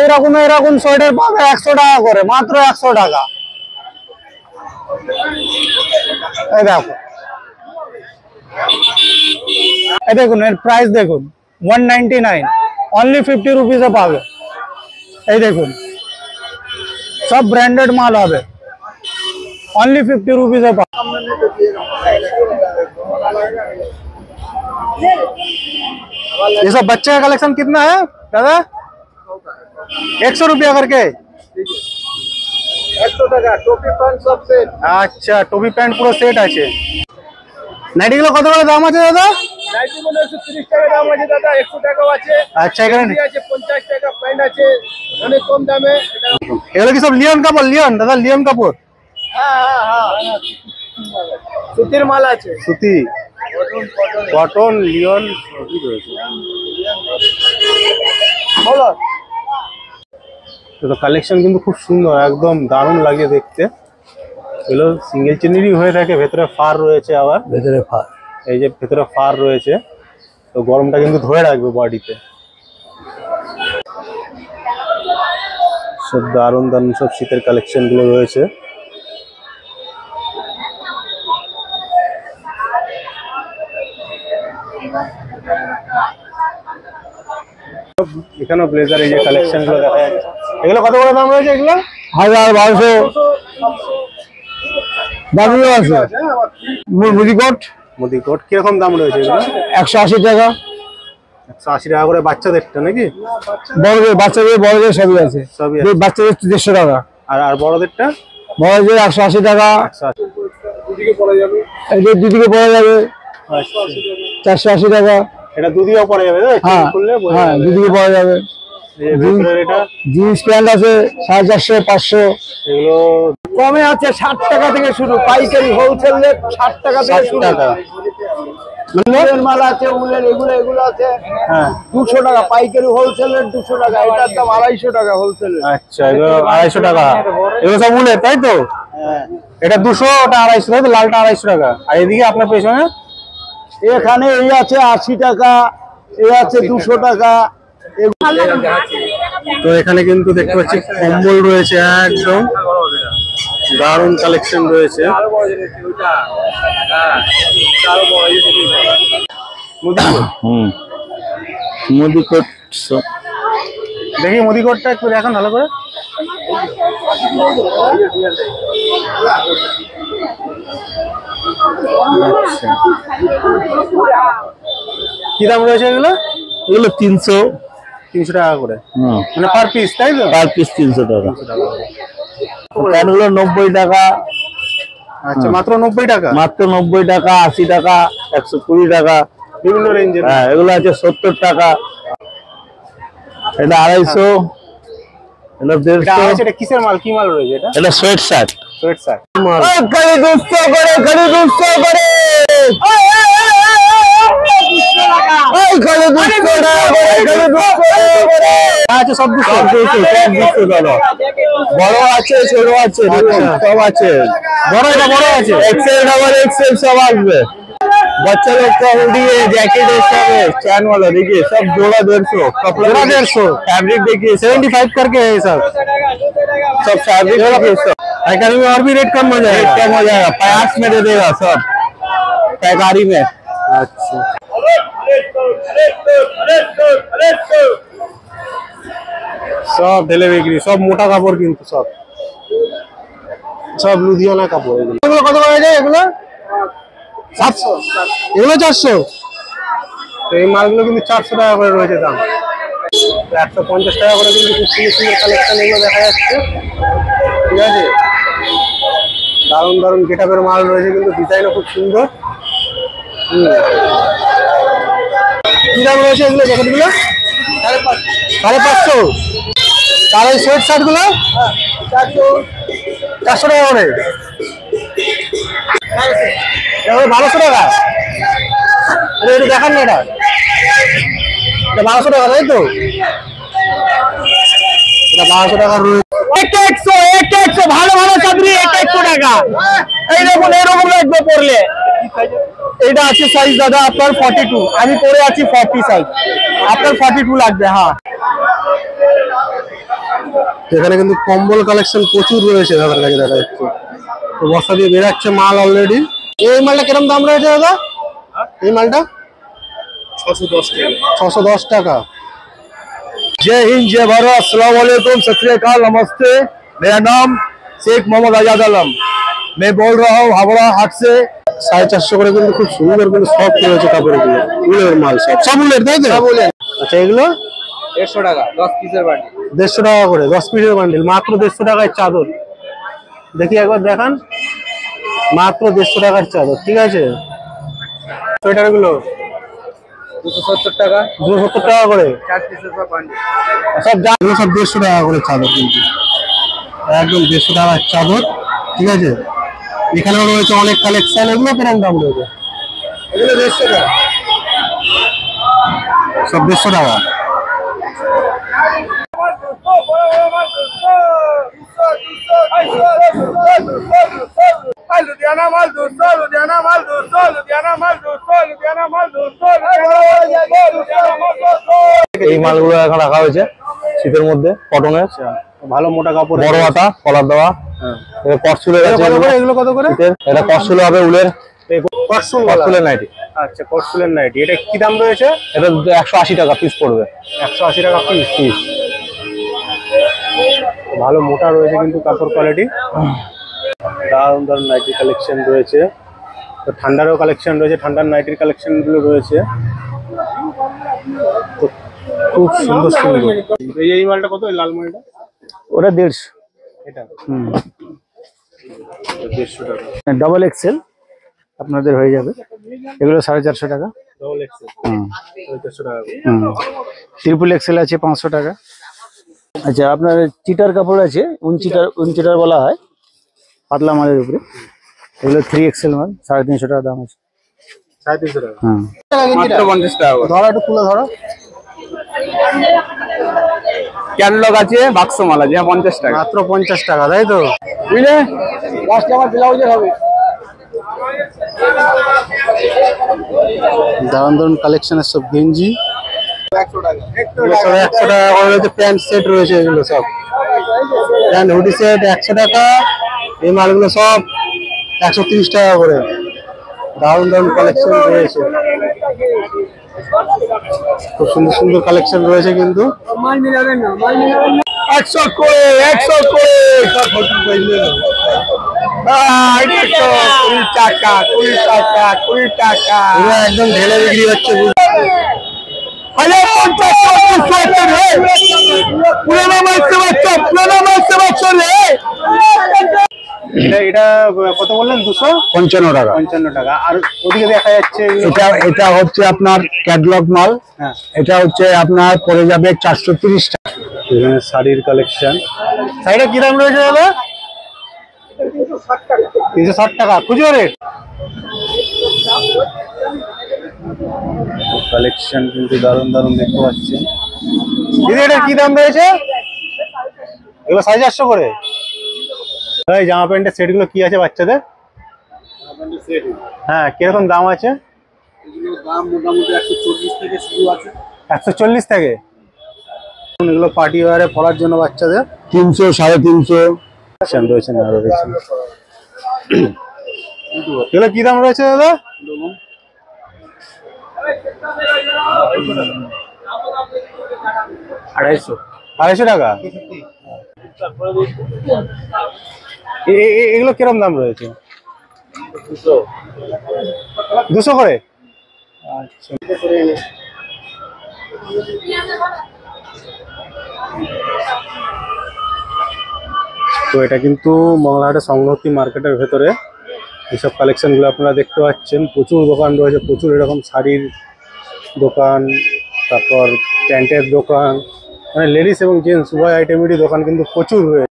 এরকম এরকম সোয়েটার পাবে 100 টাকা করে, মাত্র 100 টাকা। এই দেখো, এই দেখুন এর প্রাইস দেখুন 199, অনলি 50 রুপিসে পাবে। এই দেখুন সব ব্র্যান্ডেড মাল হবে, অনলি 50 রুপিসে পাবে। ये सब बच्चे का कलेक्शन कितना है दादा? 100 रुपया करके। 100 টাকা টপি প্যান্ট সব সেট। আচ্ছা, টপি প্যান্ট পুরো সেট আছে। নাইটি গুলো কত করে দাম আছে দাদা? নাইটি গুলো 130 টাকা দাম আছে দাদা, 100 টাকাও আছে। আচ্ছা, এখানে আছে 50 টাকা, প্যান্ট আছে অনেক কম দামে। এগুলো কি সব লিওন কাপড়? লিওন দাদা, লিওন কাপড়? হ্যাঁ সুতির মাল আছে। সুতি, কটন, লিওন সবই রয়েছে। বলো তো কালেকশন কিন্তু খুব সুন্দর, একদম দারুণ লাগে দেখতে। এগুলো সিঙ্গেল চেনেরই হয়ে থাকে, ভেতরে ফার রয়েছে, আবার ভেতরে ফার, এই যে ভেতরে ফার রয়েছে, তো গরমটা কিন্তু ধরে রাখবে বডিতে। সব দারুণ দারুণ সব শীতের কালেকশন গুলো রয়েছে। এখানেও ব্লেজার, এই যে কালেকশন গুলো দেখা যাচ্ছে। এগুলো কত করে দাম রয়েছে? এগুলো 1000, 1200 দামিও আছে। মুদিকোট, মুদিকোট কিরকম দাম রয়েছে? এগুলো 180 টাকা। 180 টাকা করে বাচ্চাদেরটা নাকি? বড়দের, বাচ্চাদের, বড়দের সবই আছে। সবই আছে। বাচ্চাদের 150 টাকা, আর বড়দেরটা? বড়দের 180 টাকা। 180। দুদিকে পড়া যাবে, এই যে দুদিকে পড়া যাবে 480 টাকা। এটা দুদিকেও পরা যাবে? হ্যাঁ হ্যাঁ, দুদিকে পড়া যাবে। জিন্স প্যান্ট আছে 450, 500। এগুলো কমে আছে 60 টাকা থেকে শুরু, পাইকারি হোলসেল রেট 60 টাকা থেকে শুরু। উলের মাল আছে, উলের এগুলো আছে হ্যাঁ 200 টাকা পাইকারি, হোলসেল রেট 200 টাকা। এটার দাম 250 টাকা হোলসেল। আচ্ছা, এগুলো 250 টাকা। এগুলো সব উলের, তাই তো? হ্যাঁ, এটা 200, ওটা 250, তাই তো? লালটা 250 টাকা। আর এদিকে আপনার পেছনে এখানে এই আছে 80 টাকা, এই আছে 200 টাকা। তো এখানে কিন্তু দেখতে পাচ্ছি কম্বল রয়েছে, একদম দারুণ কালেকশন রয়েছে। মুদিকোট দেখি মুদিকোটটা একটু দেখান ভালো করে। আচ্ছা, কি দাম রয়েছে এগুলো? এগুলো 300 টাকা করে, মানে পার পিস, তাই তো? পার পিস 300 টাকা। প্যান্টগুলো 90 টাকা। আচ্ছা, মাত্র 90 টাকা? মাত্র 90 টাকা, 80 টাকা, 120 টাকা, বিভিন্ন রেঞ্জের। হ্যাঁ, এগুলো আছে 70 টাকা। এটা 250, এটা 150। এটা কিসের মাল? কি মাল রয়েছে এটা? এটা সোয়েট শার্ট। Sweat shirt. খালি দুষ্ট করে, খালি দুষ্ট করে, আচ্ছা, সব দুশো দাদা। বড় আছে, ছোট আছে, সব আছে। বড়, এটা বড় আছে, এক্সেল, ডাবল এক্সেল সব আসবে। बच्चा लोग का हुडी है, जैकेट है, सब है। चैन वाला देखिए, सब जोड़ा 150, कपड़ा 150, फैब्रिक देखिए 75 करके है सब फैब्रिक सब। पैकारी में और भी रेट कम हो जाएगा? कम हो जाएगा, 50 में दे देगा सब पैकारी में। अच्छा, সব ঢেলে বিক্রি, সব মোটা কাপড়, কিন্তু সব লুধিয়ানা কাপড়। এগুলো কত করে যায়? এগুলো 700, এগুলো 400। তো এই মালগুলো কিন্তু 400 টাকা করে রয়েছে দাম। 150 টাকা করে কিন্তু খুব সুন্দর সুন্দর কালেকশন এগুলো দেখা যাচ্ছে। ঠিক আছে, দারুণ দারুণ গেটআপের মাল রয়েছে, কিন্তু ডিজাইনও খুব সুন্দর। কি দাম রয়েছে এগুলো জ্যাকেটগুলো? 550। তার ওই সোয়েট শার্ট গুলো 400 টাকা করে, 1200 টাকা। এটা দেখান না, এটা 1200 টাকা, তাই তো? এটা 1200 টাকা রয়েছে। 100 ভালো ভালো চাদরি 100 টাকা। এই দেখুন এরকম লাগবে পরলে। এটা আছে সাইজ দাদা আপনার 42, আমি পরে আছি 40 সাইজ, আপনার 42 লাগবে। হ্যাঁ, এখানে কিন্তু কম্বল কালেকশন প্রচুর রয়েছে দাদার কাছে দেখা যাচ্ছে। তো বস্তা দিয়ে বেরাচ্ছে মাল অলরেডি। এই মালটা কিরকম দাম রয়েছে দাদা? এই মালটা 610 টাকা। जय हिंद जय भारत, अस्सलाम वालेकुम, सत श्री अकाल, नमस्ते। मेरा नाम शेख मोहम्मद आजाद आलम, मैं बोल रहा हूँ हावड़ा हाट से। 450 করে কিন্তু খুব সুন্দর কিন্তু সফট রয়েছে কাপড়গুলো, উলের মাল সব উলের, তাই তো? আচ্ছা, এগুলো 150 টাকা 10 পিসের বান্ডিল। 150 টাকা করে 10 পিসের বান্ডিল, মাত্র 150 টাকায় চাদর। দেখি একবার দেখান, মাত্র 150 টাকার চাদর। ঠিক আছে, সোয়েটার গুলো 270 টাকা 270 টাকা করে 4 পিসের বান্ডিল। সব এগুলো সব 150 টাকা করে চাদর, কিন্তু একদম 150 টাকার চাদর। ঠিক আছে, এখানেও রয়েছে অনেক কালেকশন। এগুলো কেমন দাম রয়েছে? এগুলো 150 টাকা, সব 150 টাকা। लुधियाना माल 200, लुधियाना माल 200, लुधियाना माल 200, लुधियाना माल 200, लुधियाना माल 200। এই মালগুলো এখন রাখা হয়েছে শীতের মধ্যে, কটনের ভালো মোটা কাপড়, বড় হাতা কলার দেওয়া। এটা কটসুলের আছে। এগুলো কত করে? এটা কটসুল হবে উলের, কটসুলের নাইটি। আচ্ছা, কটসুলের নাইটি। এটা কি দাম রয়েছে? এটা 180 টাকা পিস পড়বে। 180 টাকা পিস। ভালো মোটা রয়েছে কিন্তু কাপড় কোয়ালিটি। দারুণ দারুণ নাইটির কালেকশন রয়েছে। তো ঠান্ডারও কালেকশন রয়েছে, ঠান্ডার নাইটির কালেকশন গুলো রয়েছে। তো খুব সুন্দর সুন্দর। এই মালটা কত? লাল মালটা ওটা 150। এটা 150 টাকা। ডবল এক্সেল আপনাদের হয়ে যাবে, এগুলো 450 টাকা। ডবল এক্সেল 450 টাকা। ট্রিপল এক্সেল আছে 500 টাকা। আচ্ছা, আপনার চিটার কাপড় আছে, উনচিটার বলা হয়, পাতলা মালের উপরে। এগুলো 3XL মাল, 350 টাকা দাম আছে। 350 টাকা। মাত্র 50 টাকা। ধরো, একটু তুলে ধরো। ক্যাটালগ আছে, বাক্স মাল আছে 50 টাকা। মাত্র 50 টাকা, তাই তো? বুঝলে 10 টাকা ব্লাউজের হবে। দারুণ দারুণ কালেকশনের সব গেঞ্জি 100 টাকা। 100 টাকা করে রয়েছে। প্যান্ট সেট রয়েছে, এগুলো সব প্যান্ট হুডি সেট 100 টাকা। এই মালগুলো সব 130 টাকা করে। দারুণ দারুণ কালেকশন রয়েছে, খুব সুন্দর সুন্দর কালেকশন রয়েছে কিন্তু। মাল মিলাবেন না, মাল মিলাবেন না। 100 করে 100 করে 20 টাকা 20 টাকা 20 টাকা। এগুলো একদম ঢেলে বিক্রি হচ্ছে। আরে 50 টাকা রে, পুরানো মাল সে বাচ্চা, পুরানো মাল সে বাচ্চা রে। এটা কত বললেন? 255 টাকা। 55 টাকা। আর ওদিকে দেখা যাচ্ছে এটা হচ্ছে আপনার ক্যাটালগ মাল। হ্যাঁ, এটা হচ্ছে আপনার পড়ে যাবে 430 টাকা। এখানে শাড়ির কালেকশন। শাড়িটা কি দাম রয়েছে দাদা? 360 টাকা খুচরো রেট। কালেকশন কিন্তু দারুণ দারুণ দেখতে পাচ্ছেন। দিদি, এটা কি দাম রয়েছে? এগুলো 850 করে। এই জামা প্যান্টের সেট গুলো কি আছে বাচ্চাদের? হ্যাঁ, কিরকম দাম আছে? দাম মোটামুটি 140 থেকে শুরু আছে। 140 থেকে। এগুলো পার্টি ওয়্যারে পরার জন্য বাচ্চাদের 300 350 রয়েছে না রয়েছে। এগুলো কি দাম রয়েছে দাদা? 250 টাকা। এগুলো কিরকম দাম রয়েছে? 200 করে। আচ্ছা, তো এটা কিন্তু মংলাহাটের সংহতি মার্কেটের ভেতরে এইসব কালেকশনগুলো আপনারা দেখতে পাচ্ছেন। প্রচুর দোকান রয়েছে, প্রচুর এরকম শাড়ির দোকান, তারপর প্যান্টের দোকান, মানে লেডিস এবং জেন্টস উভয় আইটেমেরই দোকান কিন্তু প্রচুর রয়েছে।